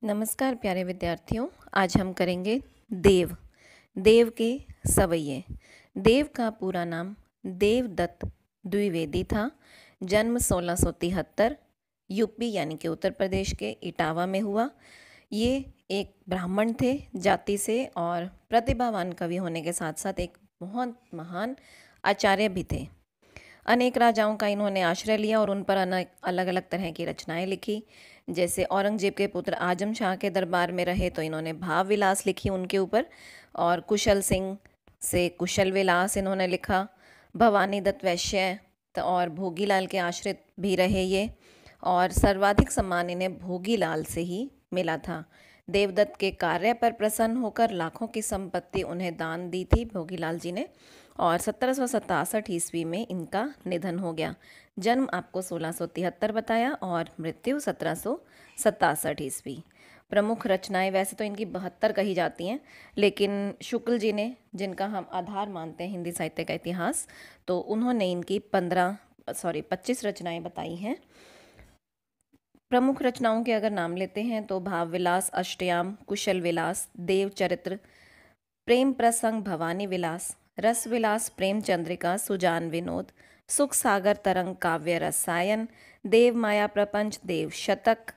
नमस्कार प्यारे विद्यार्थियों। आज हम करेंगे देव। देव के सवैये। देव का पूरा नाम देवदत्त द्विवेदी था। जन्म 1673 यूपी यानी कि उत्तर प्रदेश के इटावा में हुआ। ये एक ब्राह्मण थे जाति से और प्रतिभावान कवि होने के साथ साथ एक बहुत महान आचार्य भी थे। अनेक राजाओं का इन्होंने आश्रय लिया और उन पर अलग अलग तरह की रचनाएं लिखी। जैसे औरंगजेब के पुत्र आजम शाह के दरबार में रहे तो इन्होंने भाव विलास लिखी उनके ऊपर, और कुशल सिंह से कुशल विलास इन्होंने लिखा। भवानी दत्त वैश्य और भोगीलाल के आश्रित भी रहे ये, और सर्वाधिक सम्मान इन्हें भोगीलाल से ही मिला था। देवदत्त के कार्य पर प्रसन्न होकर लाखों की संपत्ति उन्हें दान दी थी भोगीलाल जी ने, और 1767 ईस्वी में इनका निधन हो गया। जन्म आपको 1673 बताया और मृत्यु 1767 ईस्वी। प्रमुख रचनाएं वैसे तो इनकी 72 कही जाती हैं, लेकिन शुक्ल जी ने, जिनका हम आधार मानते हैं हिंदी साहित्य का इतिहास, तो उन्होंने इनकी 25 रचनाएं बताई हैं। प्रमुख रचनाओं के अगर नाम लेते हैं तो भाव विलास, अष्टयाम, कुशल विलास, देव चरित्र, प्रेम प्रसंग, भवानी विलास, रस विलास, प्रेम चंद्रिका, सुजान विनोद, सुख सागर तरंग, काव्य रसायन, देव माया प्रपंच, देव शतक,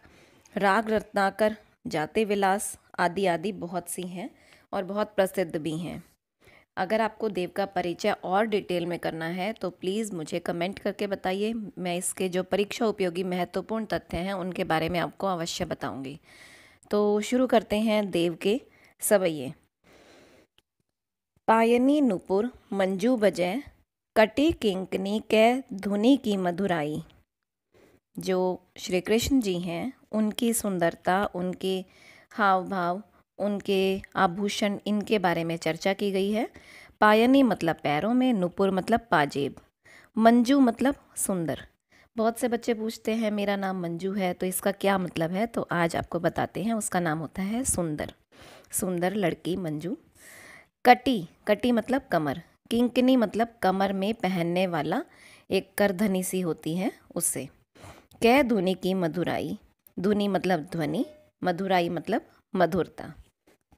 राग रत्नाकर, जाति विलास आदि आदि बहुत सी हैं और बहुत प्रसिद्ध भी हैं। अगर आपको देव का परिचय और डिटेल में करना है तो प्लीज़ मुझे कमेंट करके बताइए। मैं इसके जो परीक्षा उपयोगी महत्वपूर्ण तथ्य हैं उनके बारे में आपको अवश्य बताऊंगी। तो शुरू करते हैं देव के सवैये। पायनी नुपुर मंजू बजय, कटी किंकनी कै धुनी की मधुराई। जो श्री कृष्ण जी हैं उनकी सुंदरता, उनके हाव भाव, उनके आभूषण, इनके बारे में चर्चा की गई है। पायनी मतलब पैरों में, नुपुर मतलब पाजेब, मंजू मतलब सुंदर। बहुत से बच्चे पूछते हैं मेरा नाम मंजू है तो इसका क्या मतलब है, तो आज आपको बताते हैं। उसका नाम होता है सुंदर, सुंदर लड़की मंजू। कटी, कटी मतलब कमर। किंकनी मतलब कमर में पहनने वाला एक करधनी सी होती है उससे। कै धुनी की मधुराई, धुनी मतलब ध्वनि, मधुराई मतलब मधुरता।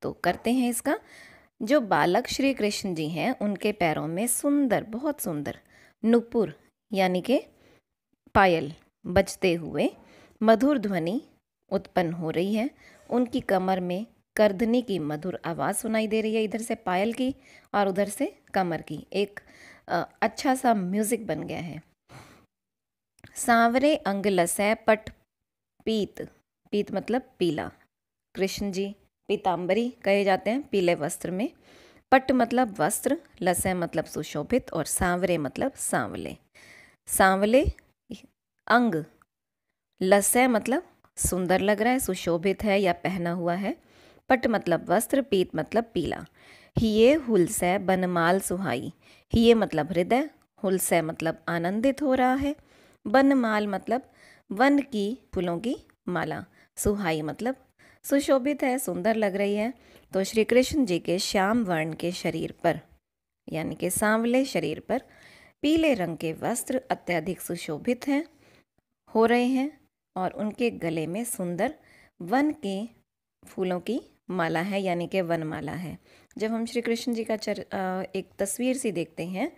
तो करते हैं इसका। जो बालक श्री कृष्ण जी हैं उनके पैरों में सुंदर, बहुत सुंदर नुपुर यानी के पायल बजते हुए मधुर ध्वनि उत्पन्न हो रही है। उनकी कमर में करधनी की मधुर आवाज़ सुनाई दे रही है, इधर से पायल की और उधर से कमर की। एक अच्छा सा म्यूजिक बन गया है। सांवरे अंग लसै पट पीत, पीत मतलब पीला। कृष्ण जी पीताम्बरी कहे जाते हैं, पीले वस्त्र में। पट मतलब वस्त्र, लसै मतलब सुशोभित और सांवरे मतलब सांवले। सांवले अंग, लसै मतलब सुंदर लग रहा है, सुशोभित है या पहना हुआ है। पट मतलब वस्त्र, पीत मतलब पीला। हिये हुलसै बनमाल सुहाई, हिये मतलब हृदय, हुलसै मतलब आनंदित हो रहा है, बनमाल मतलब वन की फूलों की माला, सुहाई मतलब सुशोभित है, सुंदर लग रही है। तो श्री कृष्ण जी के श्याम वर्ण के शरीर पर यानी कि सांवले शरीर पर पीले रंग के वस्त्र अत्यधिक सुशोभित हैं, हो रहे हैं, और उनके गले में सुंदर वन के फूलों की माला है यानी कि वनमाला है। जब हम श्री कृष्ण जी का एक तस्वीर सी देखते हैं,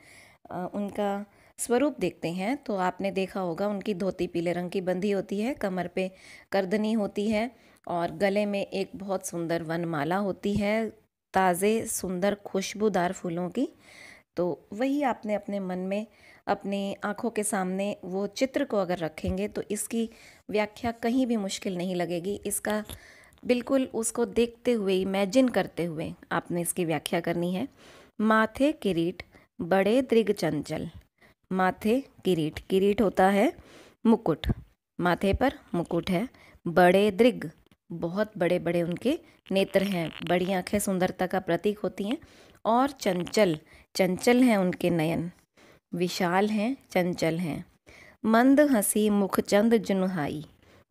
उनका स्वरूप देखते हैं, तो आपने देखा होगा उनकी धोती पीले रंग की बंधी होती है, कमर पे करधनी होती है और गले में एक बहुत सुंदर वनमाला होती है, ताज़े सुंदर खुशबूदार फूलों की। तो वही आपने अपने मन में, अपनी आँखों के सामने वो चित्र को अगर रखेंगे तो इसकी व्याख्या कहीं भी मुश्किल नहीं लगेगी। इसका बिल्कुल उसको देखते हुए, इमेजिन करते हुए आपने इसकी व्याख्या करनी है। माथे किरीट बड़े दृग चंचल, माथे किरीट, किरीट होता है मुकुट, माथे पर मुकुट है। बड़े दृग, बहुत बड़े बड़े उनके नेत्र हैं, बड़ी आंखें सुंदरता का प्रतीक होती हैं। और चंचल, चंचल हैं उनके नयन, विशाल हैं, चंचल हैं। मंद हंसी मुख चंद जुनहाई,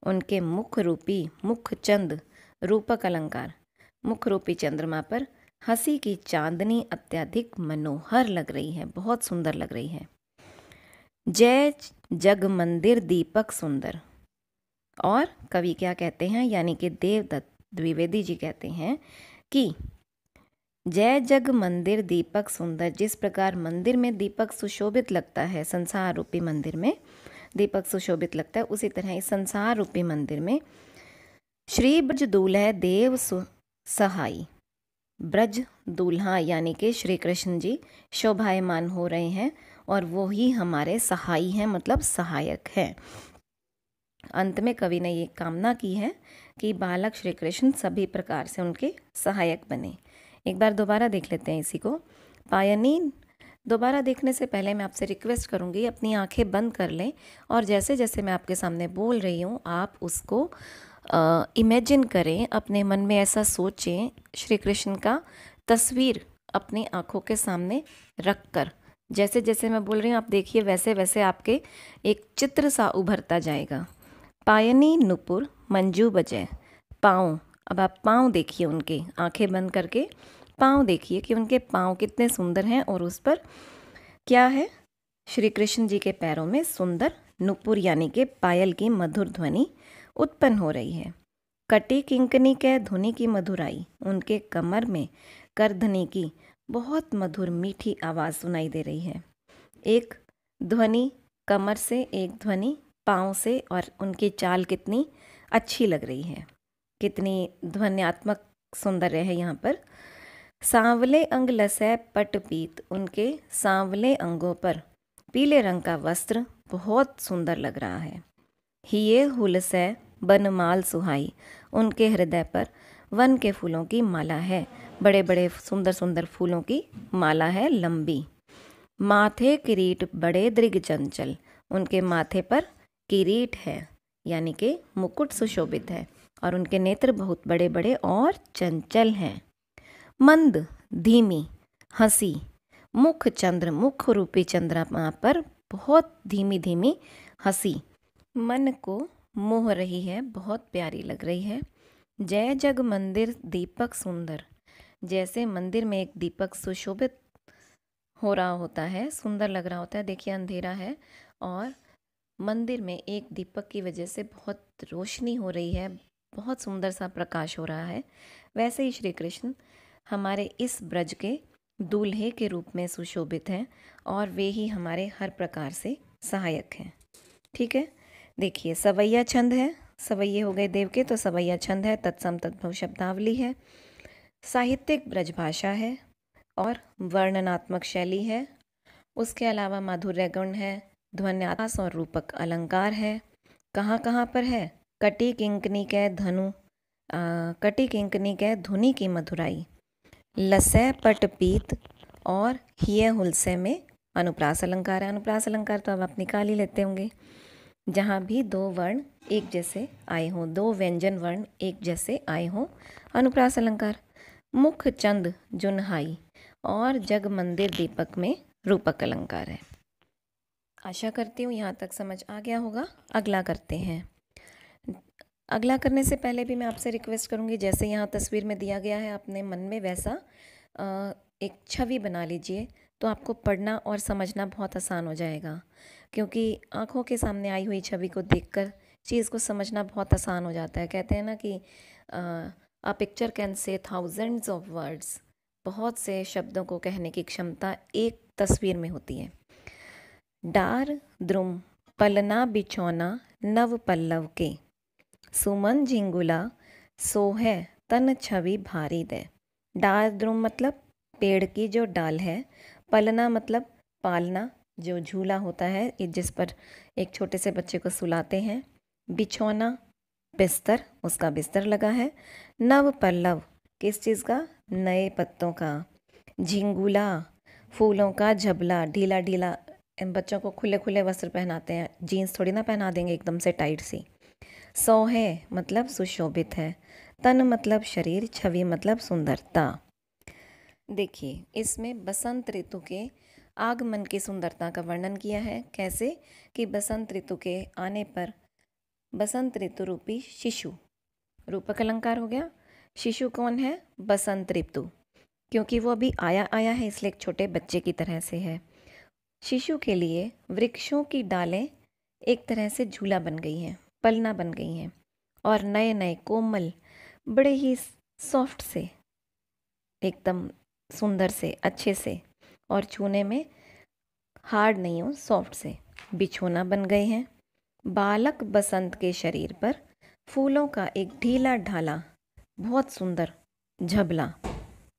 उनके मुख रूपी, मुख चंद रूपक अलंकार, मुख रूपी चंद्रमा पर हंसी की चांदनी अत्यधिक मनोहर लग रही है, बहुत सुंदर लग रही है। जय जग मंदिर दीपक सुंदर, और कवि क्या कहते हैं, यानी कि देवदत्त द्विवेदी जी कहते हैं कि जय जग मंदिर दीपक सुंदर, जिस प्रकार मंदिर में दीपक सुशोभित लगता है, संसार रूपी मंदिर में दीपक सुशोभित लगता है, उसी तरह इस संसार रूपी मंदिर में श्री ब्रज दूल्हे देव सहाई, ब्रज दूल्हा यानी कि श्री कृष्ण जी शोभायमान हो रहे हैं और वो ही हमारे सहाई हैं, मतलब सहायक हैं। अंत में कवि ने ये कामना की है कि बालक श्री कृष्ण सभी प्रकार से उनके सहायक बने। एक बार दोबारा देख लेते हैं इसी को। पायनी दोबारा देखने से पहले मैं आपसे रिक्वेस्ट करूंगी अपनी आंखें बंद कर लें और जैसे जैसे मैं आपके सामने बोल रही हूँ आप उसको इमेजिन करें, अपने मन में ऐसा सोचें, श्री कृष्ण का तस्वीर अपनी आंखों के सामने रख कर जैसे जैसे मैं बोल रही हूँ आप देखिए वैसे वैसे आपके एक चित्र सा उभरता जाएगा। पायनी नुपुर मंजू बजे, पाँव, अब आप पाँव देखिए, उनके आंखें बंद करके पाँव देखिए कि उनके पाँव कितने सुंदर हैं और उस पर क्या है, श्री कृष्ण जी के पैरों में सुंदर नुपुर यानी कि पायल की मधुर ध्वनि उत्पन्न हो रही है। कटी किंकनी के धुनी की मधुराई, उनके कमर में करधनी की बहुत मधुर मीठी आवाज़ सुनाई दे रही है। एक ध्वनि कमर से, एक ध्वनि पाँव से, और उनकी चाल कितनी अच्छी लग रही है, कितनी ध्वन्यात्मक सौंदर्य है यहाँ पर। सांवले अंग लसै पटपीत, उनके सांवले अंगों पर पीले रंग का वस्त्र बहुत सुंदर लग रहा है। हिये हुलसै बनमाल सुहाई, उनके हृदय पर वन के फूलों की माला है, बड़े बड़े सुंदर सुंदर फूलों की माला है, लंबी। माथे किरीट बड़े दृग चंचल, उनके माथे पर किरीट है यानी कि मुकुट सुशोभित है और उनके नेत्र बहुत बड़े बड़े और चंचल हैं। मंद धीमी हंसी, मुख चंद्र, मुख रूपी चंद्रमा पर बहुत धीमी धीमी हंसी मन को मोह रही है, बहुत प्यारी लग रही है। जय जग मंदिर दीपक सुंदर, जैसे मंदिर में एक दीपक सुशोभित हो रहा होता है, सुंदर लग रहा होता है। देखिए अंधेरा है और मंदिर में एक दीपक की वजह से बहुत रोशनी हो रही है, बहुत सुंदर सा प्रकाश हो रहा है। वैसे ही श्री कृष्ण हमारे इस ब्रज के दूल्हे के रूप में सुशोभित हैं और वे ही हमारे हर प्रकार से सहायक हैं। ठीक है, देखिए सवैया छंद है, सवैये हो गए देव के, तो सवैया छंद है, तत्सम तद्भव शब्दावली है, साहित्यिक ब्रज भाषा है और वर्णनात्मक शैली है। उसके अलावा माधुर्य गुण है, ध्वन्यास और रूपक अलंकार है। कहाँ कहाँ पर है, कटी किंकनी के धनु, कटी किंकनी के धुनी की मधुराई, लसै पट पीत और हिय हुलसे में अनुप्रास अलंकार है। अनुप्रास अलंकार तो अब आप निकाल ही लेते होंगे, जहाँ भी दो वर्ण एक जैसे आए हों, दो व्यंजन वर्ण एक जैसे आए हों, अनुप्रास अलंकार। मुख चंद जुनहाई और जग मंदिर दीपक में रूपक अलंकार है। आशा करती हूँ यहाँ तक समझ आ गया होगा। अगला करते हैं। अगला करने से पहले भी मैं आपसे रिक्वेस्ट करूँगी, जैसे यहाँ तस्वीर में दिया गया है अपने मन में वैसा एक छवि बना लीजिए, तो आपको पढ़ना और समझना बहुत आसान हो जाएगा, क्योंकि आँखों के सामने आई हुई छवि को देखकर चीज़ को समझना बहुत आसान हो जाता है। कहते हैं ना कि a picture can say thousands of words, बहुत से शब्दों को कहने की क्षमता एक तस्वीर में होती है। डार द्रुम पलना बिछौना नव पल्लव के, सुमन झिंगुला सोहे तन छवि भारी दे। डार द्रुम मतलब पेड़ की जो डाल है, पलना मतलब पालना, जो झूला होता है जिस पर एक छोटे से बच्चे को सुलाते हैं। बिछौना बिस्तर, उसका बिस्तर लगा है। नव पल्लव किस चीज़ का, नए पत्तों का। झिंगुला फूलों का झबला, ढीला ढीला, बच्चों को खुले खुले वस्त्र पहनाते हैं, जीन्स थोड़ी ना पहना देंगे एकदम से टाइट सी। सोहे मतलब सुशोभित है। तन मतलब शरीर, छवि मतलब सुंदरता। देखिए इसमें बसंत ऋतु के आगमन की सुंदरता का वर्णन किया है। कैसे कि बसंत ऋतु के आने पर बसंत ऋतु रूपी शिशु, रूपक अलंकार हो गया। शिशु कौन है, बसंत ऋतु, क्योंकि वो अभी आया आया है इसलिए एक छोटे बच्चे की तरह से है। शिशु के लिए वृक्षों की डालें एक तरह से झूला बन गई हैं। पलना बन गई हैं और नए नए कोमल, बड़े ही सॉफ्ट से, एकदम सुंदर से, अच्छे से, और छूने में हार्ड नहीं हो, सॉफ्ट से बिछोना बन गए हैं। बालक बसंत के शरीर पर फूलों का एक ढीला ढाला बहुत सुंदर झबला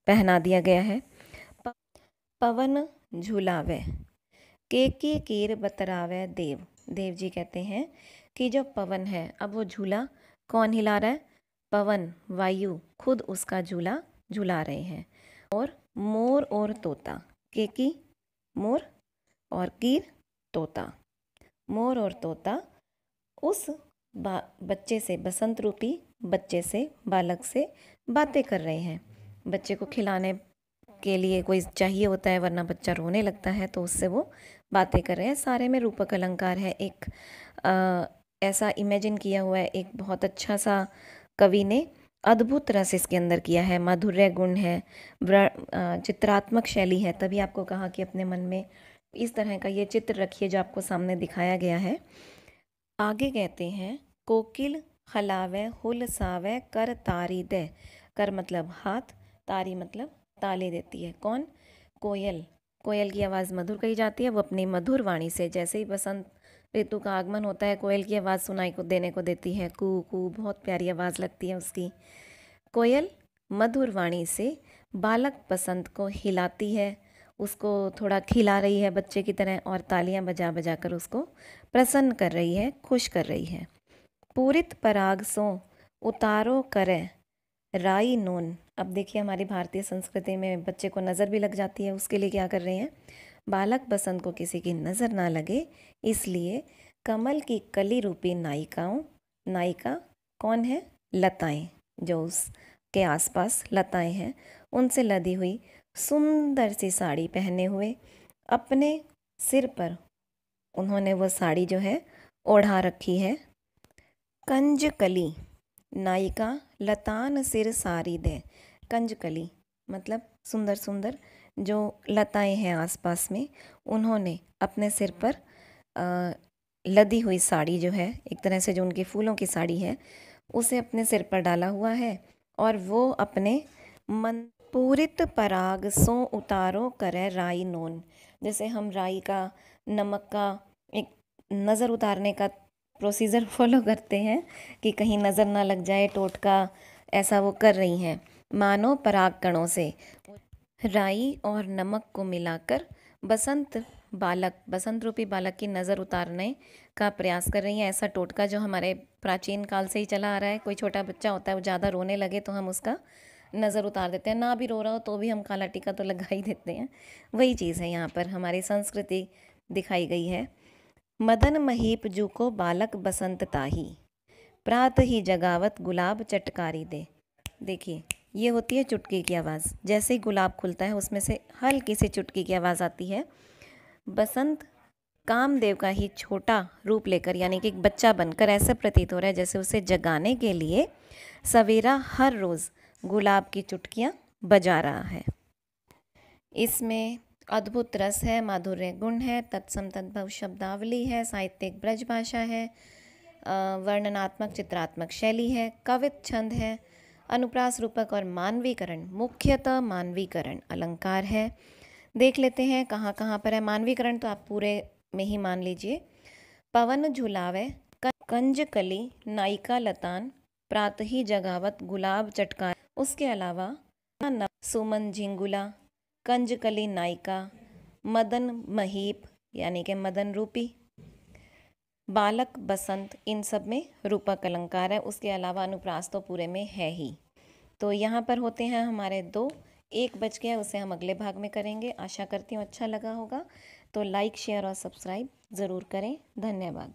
पहना दिया गया है। पवन झूलावे केकी कीर बतरावे देव। देव जी कहते हैं कि जो पवन है, अब वो झूला कौन हिला रहा है? पवन, वायु खुद उसका झूला झूला रहे हैं। और मोर और तोता, केकी मोर और कीर तोता, मोर और तोता उस बच्चे से, बसंत रूपी बच्चे से, बालक से बातें कर रहे हैं। बच्चे को खिलाने के लिए कोई चाहिए होता है, वरना बच्चा रोने लगता है, तो उससे वो बातें कर रहे हैं। सारे में रूपक अलंकार है, एक ऐसा इमेजिन किया हुआ है, एक बहुत अच्छा सा कवि ने अद्भुत रस इसके अंदर किया है, माधुर्य गुण है, चित्रात्मक शैली है। तभी आपको कहा कि अपने मन में इस तरह का ये चित्र रखिए जो आपको सामने दिखाया गया है। आगे कहते हैं, कोकिल हलावे हुल सावे कर तारी दे। कर मतलब हाथ, तारी मतलब ताली देती है। कौन? कोयल। कोयल की आवाज़ मधुर कही जाती है। वो अपनी मधुर वाणी से, जैसे ही बसंत ऋतु का आगमन होता है, कोयल की आवाज़ सुनाई को देने को देती है। कू कू, बहुत प्यारी आवाज़ लगती है उसकी। कोयल मधुर वाणी से बालक बसंत को हिलाती है, उसको थोड़ा खिला रही है बच्चे की तरह, और तालियां बजा बजा कर उसको प्रसन्न कर रही है, खुश कर रही है। पूरित पराग सो उतारो करे राई नून। अब देखिए, हमारी भारतीय संस्कृति में बच्चे को नज़र भी लग जाती है, उसके लिए क्या कर रहे हैं? बालक बसंत को किसी की नज़र ना लगे, इसलिए कमल की कली रूपी नायिकाओं, नायिका कौन है? लताएं, जो उसके आसपास लताएं हैं, उनसे लदी हुई सुंदर सी साड़ी पहने हुए, अपने सिर पर उन्होंने वो साड़ी जो है ओढ़ा रखी है। कंजकली नायिका लतान सिर सारी दे। कंजकली मतलब सुंदर सुंदर जो लताएं हैं आसपास में, उन्होंने अपने सिर पर लदी हुई साड़ी जो है, एक तरह से जो उनके फूलों की साड़ी है, उसे अपने सिर पर डाला हुआ है, और वो अपने मन पूरित पराग सो उतारो करे राई नोन। जैसे हम राई का, नमक का एक नज़र उतारने का प्रोसीजर फॉलो करते हैं कि कहीं नज़र ना लग जाए, टोटका, ऐसा वो कर रही हैं। मानो पराग कणों से राई और नमक को मिलाकर बसंत रूपी बालक की नज़र उतारने का प्रयास कर रही हैं। ऐसा टोटका जो हमारे प्राचीन काल से ही चला आ रहा है। कोई छोटा बच्चा होता है, वो ज़्यादा रोने लगे तो हम उसका नज़र उतार देते हैं, ना भी रो रहा हो तो भी हम काला टीका तो लगा ही देते हैं। वही चीज़ है यहाँ पर, हमारी संस्कृति दिखाई गई है। मदन महीप जू को बालक बसंत ताही, प्रात ही जगावत गुलाब चटकारी दे। देखिए, ये होती है चुटकी की आवाज़। जैसे ही गुलाब खुलता है, उसमें से हल्की सी चुटकी की आवाज़ आती है। बसंत कामदेव का ही छोटा रूप लेकर, यानी कि एक बच्चा बनकर, ऐसा प्रतीत हो रहा है जैसे उसे जगाने के लिए सवेरा हर रोज़ गुलाब की चुटकियाँ बजा रहा है। इसमें अद्भुत रस है, माधुर्य गुण है, तत्सम तद्भव शब्दावली है, साहित्यिक ब्रज भाषा है, वर्णनात्मक चित्रात्मक शैली है, कवित छंद है, अनुप्रास रूपक और मानवीकरण, मुख्यतः मानवीकरण अलंकार है। देख लेते हैं कहाँ कहाँ पर है मानवीकरण, तो आप पूरे में ही मान लीजिए। पवन झुलावे कंजकली नायिका लतान, प्रात ही जगावत गुलाब चटकार। उसके अलावा सुमन झिंगुला, कंजकली नायिका, मदन महीप यानी कि मदन रूपी, बालक बसंत, इन सब में रूपक अलंकार है। उसके अलावा अनुप्रास तो पूरे में है ही। तो यहाँ पर होते हैं हमारे 2, 1 बच गया, उसे हम अगले भाग में करेंगे। आशा करती हूँ अच्छा लगा होगा, तो लाइक, शेयर और सब्सक्राइब ज़रूर करें। धन्यवाद।